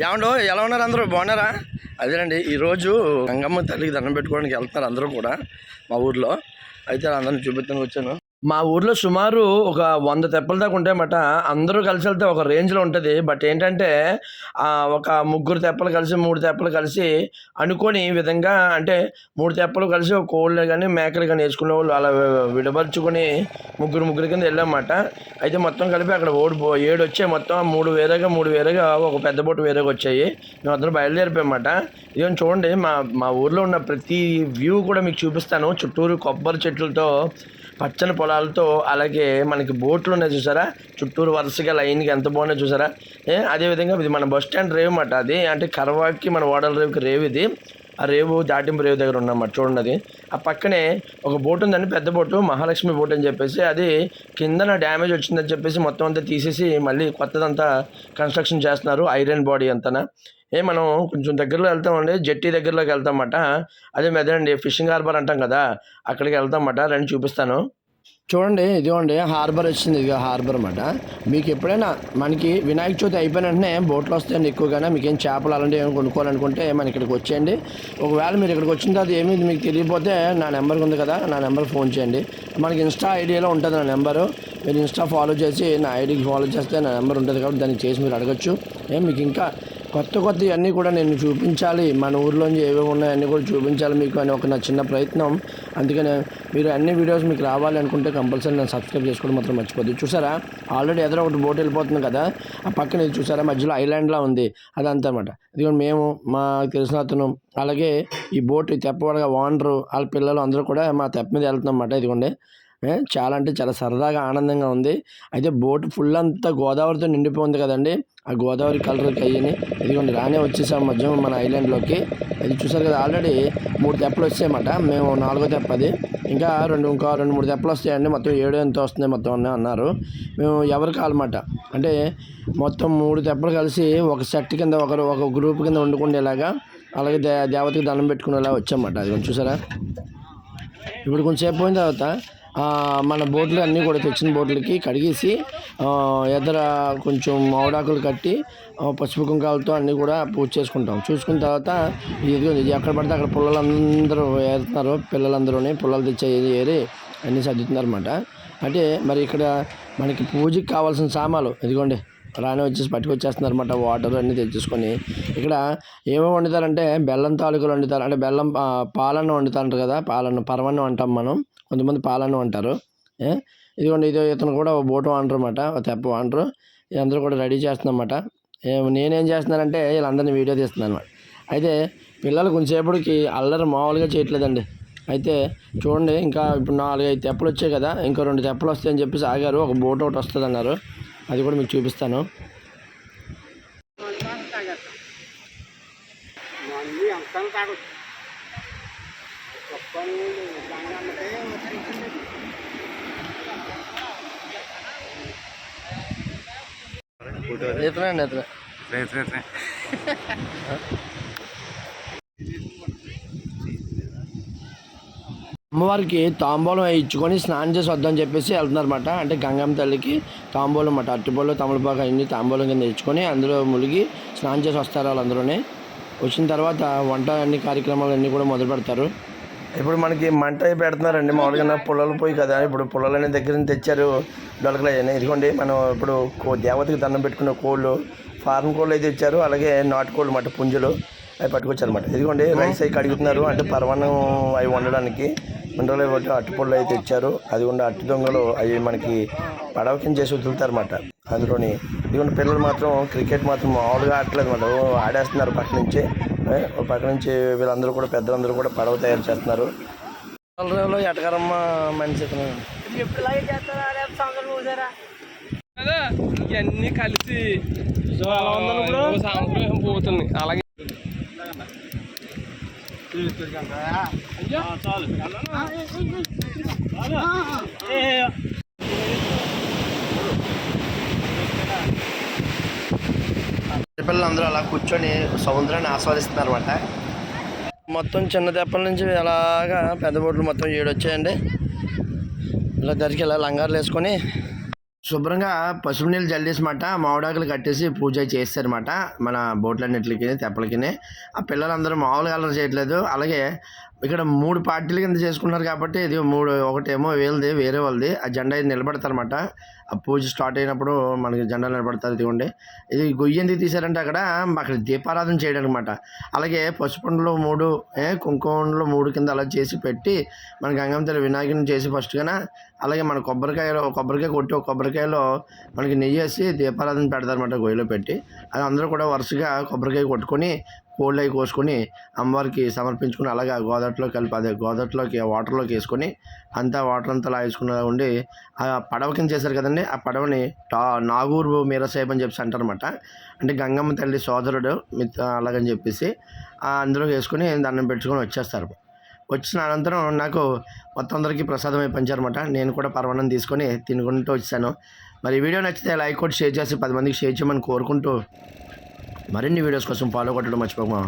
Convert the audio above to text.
ఏమండో ఎలా ఉన్నారు అందరూ బాగున్నారా? అదేనండి ఈరోజు గంగమ్మ తల్లికి దండం పెట్టుకోవడానికి వెళ్తున్నారు అందరూ కూడా మా ఊర్లో. అయితే అందరిని చూపిస్తానికి వచ్చాను. మా ఊర్లో సుమారు ఒక 100 తెప్పల దాకా ఉంటాయన్నమాట. అందరూ కలిసి వెళ్తే ఒక రేంజ్లో ఉంటుంది. బట్ ఏంటంటే ఒక 3 తెప్పలు కలిసి 3 తెప్పలు కలిసి అనుకోని విధంగా, అంటే 3 తెప్పలు కలిసి ఒక కోళ్ళు కానీ మేకలు కానీ వేసుకునే వాళ్ళు అలా విడపరుచుకొని ముగ్గురు కింద వెళ్ళామన్నమాట. అయితే మొత్తం కలిపి అక్కడ 7 వచ్చాయి. మొత్తం 3 వేరేగా ఒక పెద్ద బోటు వేరేగా వచ్చాయి. మేము అందరూ బయలుదేరిపోయామన్నమాట. ఇదిగో చూడండి, మా ఊర్లో ఉన్న ప్రతి వ్యూ కూడా మీకు చూపిస్తాను. చుట్టూరు కొబ్బరి చెట్లతో, పచ్చని పొలాలతో, అలాగే మనకి బోట్లు ఉన్నాయి చూసారా, చుట్టూరు వరుసగా లైన్కి ఎంత బాగున్నాయి చూసారా. అదేవిధంగా ఇది మన బస్ స్టాండ్ రేవు అన్నమాట. అది అంటే కరవాకి మన ఓడల రేవుకి రేవు ఇది. ఆ రేవు దాటింపు రేవు దగ్గర ఉన్నమాట. చూడండి, అది ఆ పక్కనే ఒక బోట్ ఉందండి, పెద్ద బోటు, మహాలక్ష్మి బోట్ అని చెప్పేసి. అది కిందన డ్యామేజ్ వచ్చిందని చెప్పేసి మొత్తం అంతా తీసేసి మళ్ళీ కొత్తదంతా కన్స్ట్రక్షన్ చేస్తున్నారు, ఐరన్ బాడీ అంతా. మనం కొంచెం దగ్గరలో వెళ్తామండి, జెట్టి దగ్గరలోకి వెళ్తామన్నమాట. అదే మెదడండి ఫిషింగ్ హార్బర్ అంటాం కదా, అక్కడికి వెళ్తామన్నమాట. రండి చూపిస్తాను. చూడండి, ఇదిగోండి హార్బర్ వచ్చింది. ఇదిగో హార్బర్ అన్నమాట. మీకు ఎప్పుడైనా మనకి వినాయక చవితి అయిపోయిన వెంటనే బోట్లు వస్తాయండి ఎక్కువగానే. మీకు ఏం చేపలు అలాంటివి ఏమైనా కొనుక్కోవాలనుకుంటే మన ఇక్కడికి వచ్చేయండి. ఒకవేళ మీరు ఇక్కడికి వచ్చిన తర్వాత ఏమీ మీకు తెలియకపోతే నా నెంబర్ ఉంది కదా, నా నెంబర్ ఫోన్ చేయండి. మనకి ఇన్స్టా ఐడియాలో ఉంటుంది నా నెంబరు. మీరు ఇన్స్టా ఫాలో చేసి నా ఐడికి ఫాలో చేస్తే నా నెంబర్ ఉంటుంది కాబట్టి దానికి చేసి మీరు అడగచ్చు. మీకు ఇంకా కొత్త అన్నీ కూడా నేను చూపించాలి, మన ఊర్లోంచి ఏవేవి ఉన్నాయో అన్నీ కూడా చూపించాలి మీకు అని ఒక నా చిన్న ప్రయత్నం. అందుకనే మీరు అన్ని వీడియోస్ మీకు రావాలి అనుకుంటే కంపల్సరీ నేను సబ్స్క్రైబ్ చేసుకోవడం మాత్రం మర్చిపోద్దు. చూసారా, ఆల్రెడీ ఎదురు ఒకటి బోట్ వెళ్ళిపోతుంది కదా, ఆ పక్కన ఇది చూసారా మధ్యలో ఐలాండ్లా ఉంది, అదంతా అనమాట. ఇదిగోండి మేము, మా తెలిసిన అతను, అలాగే ఈ బోట్ తెప్పవాడగా ఓనరు, వాళ్ళ పిల్లలు అందరూ కూడా మా తెప్ప మీద వెళ్తున్నాం అన్నమాట. ఇదిగోండి, చాలా అంటే చాలా సరదాగా ఆనందంగా ఉంది. అయితే బోట్ ఫుల్ అంతా గోదావరితో నిండిపోయింది కదండి, ఆ గోదావరి కలర్కి అయ్యని. ఇదిగోండి రానే వచ్చేసాం మధ్య మన ఐలాండ్లోకి. అది చూసారు కదా, ఆల్రెడీ 3 తెప్పలు వచ్చాయన్నమాట. మేము 4వ తెప్ప అది. ఇంకా 2-3 తెప్పలు వస్తాయండి. మొత్తం 7 ఎంత వస్తుంది మొత్తం అన్నారు. మేము ఎవరు కాలమాట అంటే మొత్తం 3 తెప్పలు కలిసి ఒక సెట్ కింద ఒక గ్రూప్ కింద వండుకునేలాగా, అలాగే దేవతకి దండం పెట్టుకునేలా వచ్చామన్నమాట. అది చూసారా. ఇప్పుడు కొంచెంసేపు పోయిన తర్వాత మన బోట్లు అన్నీ కూడా తెచ్చిన బోట్లకి కడిగేసి ఎదర కొంచెం మామిడాకులు కట్టి పసుపు కుంకాలతో అన్నీ కూడా పూజ చేసుకుంటాం. చూసుకున్న తర్వాత ఇది ఎక్కడ పడితే అక్కడ పుల్లలందరూ ఏరుతున్నారు, పిల్లలందరూ పుల్లలు తెచ్చి ఏరి అన్నీ సర్దుతున్నారు అన్నమాట. అంటే మరి ఇక్కడ మనకి పూజకి కావాల్సిన సామాన్లు ఇదిగోండి రానే వచ్చేసి పట్టుకొచ్చేస్తున్నారు అన్నమాట. వాటర్ అన్నీ తెచ్చేసుకొని ఇక్కడ ఏమో వండుతారంటే బెల్లం తాలూకులు వండుతారు, అంటే బెల్లం పాలన్న వండుతారు కదా, పరమన్నం అంటాం మనం, కొంతమంది పాలన్నం అంటారు. ఇదిగోండి ఇతను కూడా ఒక బోటు వాండరు అన్నమాట, ఒక తెప్ప వాండరు. అందరూ కూడా రెడీ చేస్తున్నమాట. నేనేం చేస్తున్నానంటే వీళ్ళందరినీ వీడియో తీస్తున్నాను అన్నమాట. అయితే పిల్లలు కొంచెంసేపటికి అల్లరి మామూలుగా చేయట్లేదండి. అయితే చూడండి, ఇంకా ఇప్పుడు 4-5 తెప్పలు వచ్చాయి కదా, ఇంకో 2 తెప్పలు వస్తాయని చెప్పేసి ఆగారు. ఒక బోట్ ఒకటి వస్తుంది అన్నారు, అది కూడా మీకు చూపిస్తాను. అమ్మవారికి తాంబూలం ఇచ్చుకొని స్నానం చేసి వద్దని చెప్పేసి వెళ్తున్నారు అన్నమాట. అంటే గంగమ్మ తల్లికి తాంబూలం అన్నమాట, అరటిపళ్ళు తమలపాకు అన్ని తాంబూలం కింద ఇచ్చుకొని అందులో మునిగి స్నానం చేసి వస్తారు వాళ్ళందరూనే. వచ్చిన తర్వాత వంట అన్ని కార్యక్రమాలు అన్నీ కూడా మొదలు పెడతారు. ఇప్పుడు మనకి మంట పెడుతున్నారండి. మామూలుగా పుల్లలు పోయి కదా, ఇప్పుడు పుల్లలనే దగ్గర నుంచి తెచ్చారు డొలకలయ్యాయి. ఇదిగోండి మనం ఇప్పుడు దేవతకి దండం పెట్టుకున్న కోళ్ళు, ఫారం కోళ్ళు అయితే ఇచ్చారు, అలాగే నాటుకోళ్ళు అన్నమాట, పుంజులు అవి పట్టుకొచ్చారన్నమాట. ఇదిగోండి రైస్ అవి కడుగుతున్నారు, అంటే పరమాన్నం అవి వండడానికి. మినరల్ ఒకటి అట్టుపళ్ళు అయితే ఇచ్చారు. అది కూడా అట్టి దొంగలు అవి మనకి పడవ కింద చేసి వదులుతారన్నమాట అందులోని. ఇదిగోండి పిల్లలు మాత్రం క్రికెట్ మాత్రం మామూలుగా ఆడట్లేదు అన్నమాట, ఆడేస్తున్నారు పక్క నుంచి వీళ్ళందరూ కూడా, పెద్దలందరూ కూడా పడవ తయారు చేస్తున్నారు. ఎటకరమ్మ మనిషి ఇవన్నీ కలిసి పోతుంది. అలాగే పిల్లలందరూ అలా కూర్చొని సముద్రాన్ని ఆస్వాదిస్తున్నారు అన్నమాట. మొత్తం చిన్న తెప్పల నుంచి అలాగా పెద్ద బోట్లు మొత్తం 7 వచ్చాయండి. ఇలా దరికి ఇలా లంగారులు వేసుకొని శుభ్రంగా పసుపు నీళ్ళు జల్లేసి మాట మామిడాకులు కట్టేసి పూజ చేస్తారన్నమాట మన బోట్లన్నిటికి తెప్పలకి. ఆ పిల్లలందరూ మామూలుగా అల్లరి చేయట్లేదు. అలాగే ఇక్కడ 3 పార్టీల కింద చేసుకున్నారు కాబట్టి ఇది 3 ఒకటేమో వీళ్ళది వేరే వాళ్ళది ఆ జెండా ఇది నిలబెడతారన్నమాట. ఆ పూజ స్టార్ట్ అయినప్పుడు మనకి జెండా నిలబెడతారు. ఇదిగోండి ఇది గొయ్యి ఎందుకు తీశారంటే అక్కడ దీపారాధన చేయడం అనమాట. అలాగే పసుపుండలో 3 కుంకుమలో 3 కింద అలా చేసి పెట్టి మన గంగమ్మ తల్లి వినాయకుని చేసి ఫస్ట్గా. అలాగే మన కొబ్బరికాయ కొట్టి ఒక కొబ్బరికాయలో మనకి నెయ్యి వేసి దీపారాధన పెడతారన్నమాట గొయ్యిలో పెట్టి. అది అందరూ కూడా వరుసగా కొబ్బరికాయ కొట్టుకొని కోళ్ళు అవి కోసుకొని అమ్మవారికి సమర్పించుకుని అలాగే గోదట్లోకి వాటర్లోకి వేసుకొని అంతా వాటర్ అంతా లాగేసుకుని ఉండి ఆ పడవ కింద చేశారు కదండి. ఆ పడవని నాగూరు మీరసాహెబ్ అని చెప్పేసి అంటారనమాట. అంటే గంగమ్మ తల్లి సోదరుడు అలాగని చెప్పేసి అందులో వేసుకొని దండం పెట్టుకొని వచ్చేస్తారు. వచ్చిన అనంతరం నాకు మొత్తం అందరికీ ప్రసాదం పంచారన్నమాట. నేను కూడా పరమాన్నం తీసుకొని తినుకుంటూ వచ్చాను. మరి ఈ వీడియో నచ్చితే లైక్ కొట్టి షేర్ చేసి 10 మందికి షేర్ చేయమని కోరుకుంటూ మరిన్ని వీడియోస్ కోసం ఫాలో కొట్టడం మర్చిపోమా.